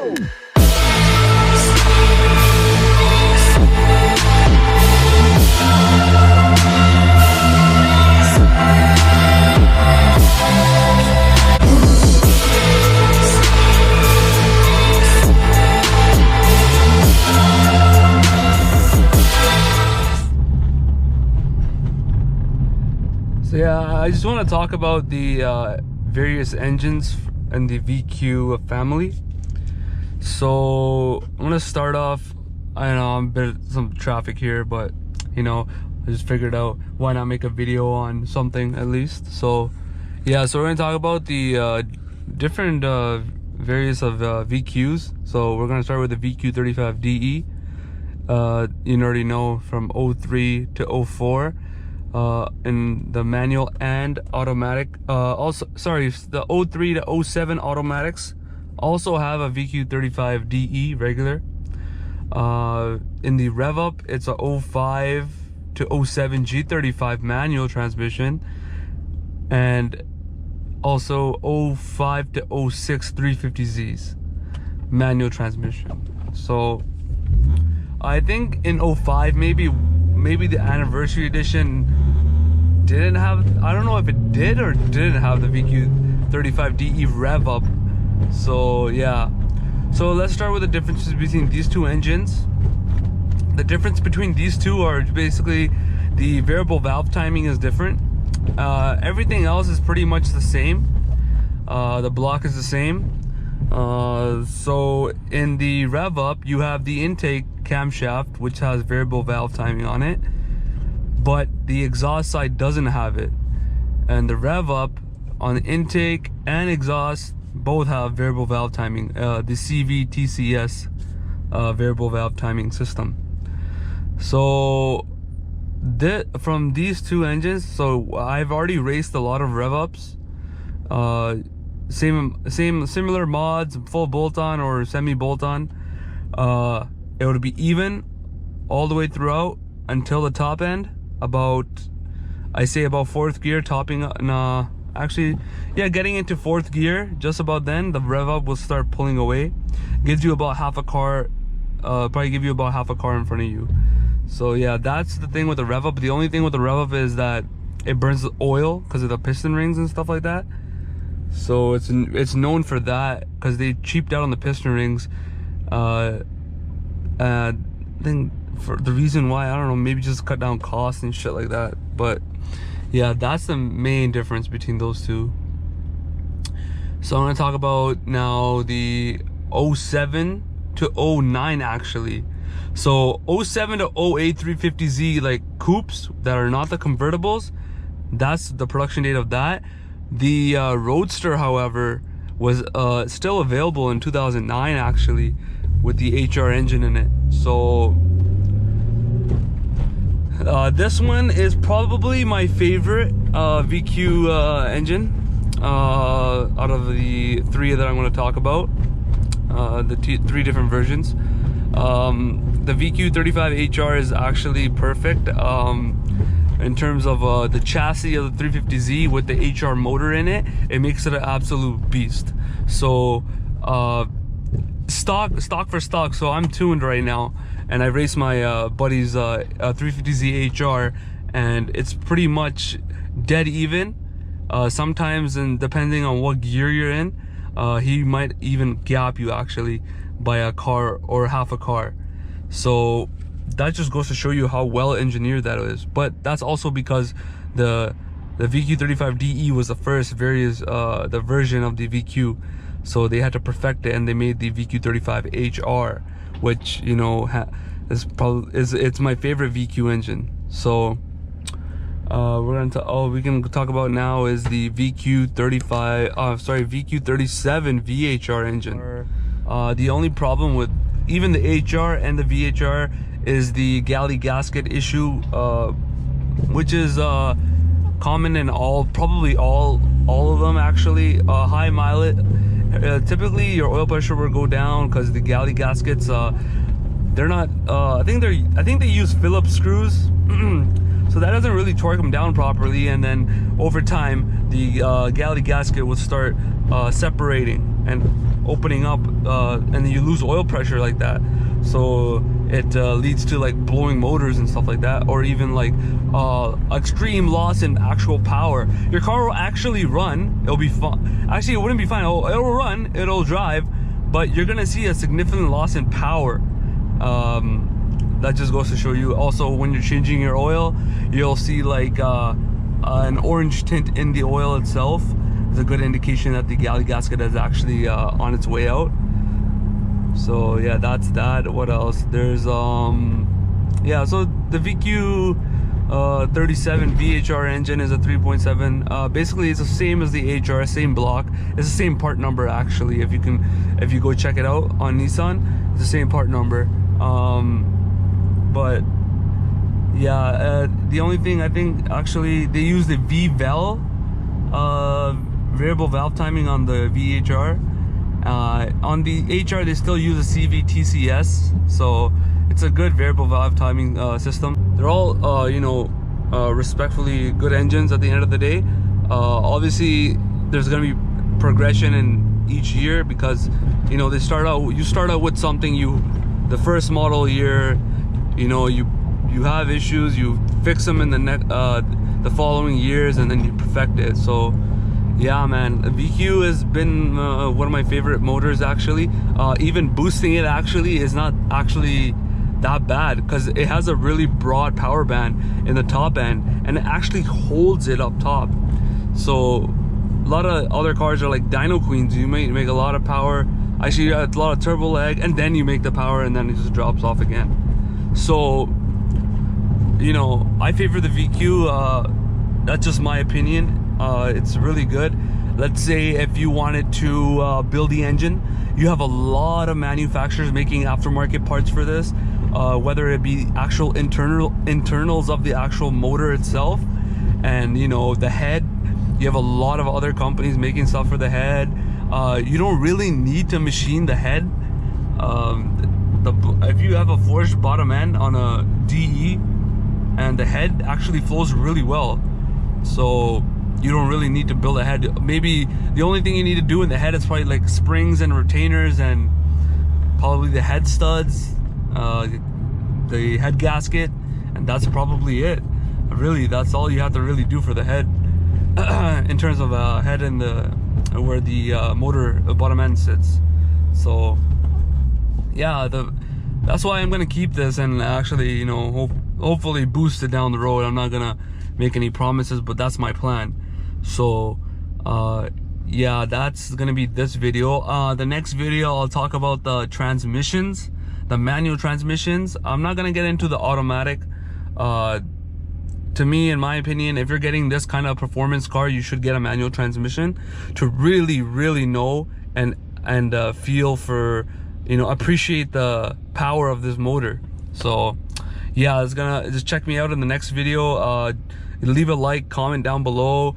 So yeah, I just want to talk about the various engines in the VQ family. So I'm gonna start off. I know I'm a bit of some traffic here, but you know, I just figured out why not make a video on something at least. So yeah, so we're gonna talk about the different various of VQs. So we're gonna start with the VQ35DE. You already know from 03 to 04. In the manual and automatic. Also, sorry, the 03 to 07 automatics also have a VQ35DE regular. In the rev up, it's a 05 to 07 G35 manual transmission, and also 05 to 06 350Zs manual transmission. So I think in 05 maybe the anniversary edition didn't have, I don't know if it did or didn't have the VQ35DE rev up. So yeah, so let's start with the differences between these two engines. The difference between these two are basically the variable valve timing is different. Everything else is pretty much the same. The block is the same. So in the rev up, you have the intake camshaft, which has variable valve timing on it, but the exhaust side doesn't have it. And the rev up on the intake and exhaust both have variable valve timing, the CVTCS variable valve timing system. So from these two engines, so I've already raced a lot of rev ups, similar mods, full bolt-on or semi bolt-on. It would be even all the way throughout until the top end, about, I say about fourth gear, topping actually, yeah, getting into fourth gear, just about then the rev up will start pulling away. Gives you about half a car, probably give you about half a car in front of you. So yeah, that's the thing with the rev up. The only thing with the rev up is that it burns the oil because of the piston rings and stuff like that. So it's known for that because they cheaped out on the piston rings. I think for the reason why, I don't know, maybe just cut down costs and shit like that. But yeah, that's the main difference between those two. So I'm gonna talk about now the 07 to 09 actually. So 07 to 08 350Z like coupes that are not the convertibles, that's the production date of that. The Roadster, however, was still available in 2009 actually, with the HR engine in it. So this one is probably my favorite VQ engine out of the three that I'm going to talk about, the three different versions. The VQ35HR is actually perfect in terms of the chassis of the 350Z with the HR motor in it. It makes it an absolute beast. So stock for stock. So I'm tuned right now, and I raced my buddy's 350Z HR, and it's pretty much dead even. Sometimes, and depending on what gear you're in, he might even gap you actually by a car or half a car. So that just goes to show you how well engineered that is. But that's also because the VQ35DE was the first the version of the VQ, so they had to perfect it, and they made the VQ35HR, which, you know, it's my favorite VQ engine. So we can talk about now is the VQ37VHR engine. The only problem with even the HR and the VHR is the galley gasket issue, which is common in probably all of them actually. High mileage, typically your oil pressure will go down because the galley gaskets, they're not, I think they use Phillips screws. So that doesn't really torque them down properly, and then over time the galley gasket will start separating. and opening up, and you lose oil pressure like that. So it leads to like blowing motors and stuff like that, or even like extreme loss in actual power. Your car will actually run, it'll be fun. Actually, it wouldn't be fine. It'll run, it'll drive, but you're gonna see a significant loss in power. That just goes to show you. Also, when you're changing your oil, you'll see like an orange tint in the oil itself. It's a good indication that the galley gasket is actually on its way out. So yeah, that's that. What else? There's yeah, so the VQ37VHR engine is a 3.7. Basically it's the same as the HR, same block. It's the same part number actually. If you go check it out on Nissan, it's the same part number. But yeah, the only thing I think, actually they use the VVAL variable valve timing on the VHR. On the HR they still use a CVTCS, so it's a good variable valve timing system. They're all you know, respectfully good engines at the end of the day. Obviously there's gonna be progression in each year, because you know, you start out with something, the first model year, you know, you have issues, you fix them in the following years, and then you perfect it. So yeah, man, VQ has been one of my favorite motors actually. Even boosting it actually is not actually that bad, because it has a really broad power band in the top end, and it actually holds it up top. So a lot of other cars are like dyno queens. You make a lot of power, actually a lot of turbo lag, and then you make the power, and then it just drops off again. So you know, I favor the VQ. That's just my opinion. It's really good. Let's say if you wanted to build the engine, you have a lot of manufacturers making aftermarket parts for this, whether it be actual internals of the actual motor itself, and you know, the head. You have a lot of other companies making stuff for the head. You don't really need to machine the head. If you have a forged bottom end on a DE, and the head actually flows really well, so you don't really need to build a head. Maybe the only thing you need to do in the head is probably like springs and retainers, and probably the head studs, the head gasket, and that's probably it. Really, that's all you have to really do for the head. In terms of head and where the motor bottom end sits. So yeah, that's why I'm gonna keep this, and actually, you know, hopefully boost it down the road. I'm not gonna make any promises, but that's my plan. So yeah, that's gonna be this video. The next video I'll talk about the transmissions, the manual transmissions. I'm not gonna get into the automatic. To me, in my opinion, if you're getting this kind of performance car, you should get a manual transmission to really know and feel for, you know, appreciate the power of this motor. So yeah, just check me out in the next video. Leave a like, comment down below.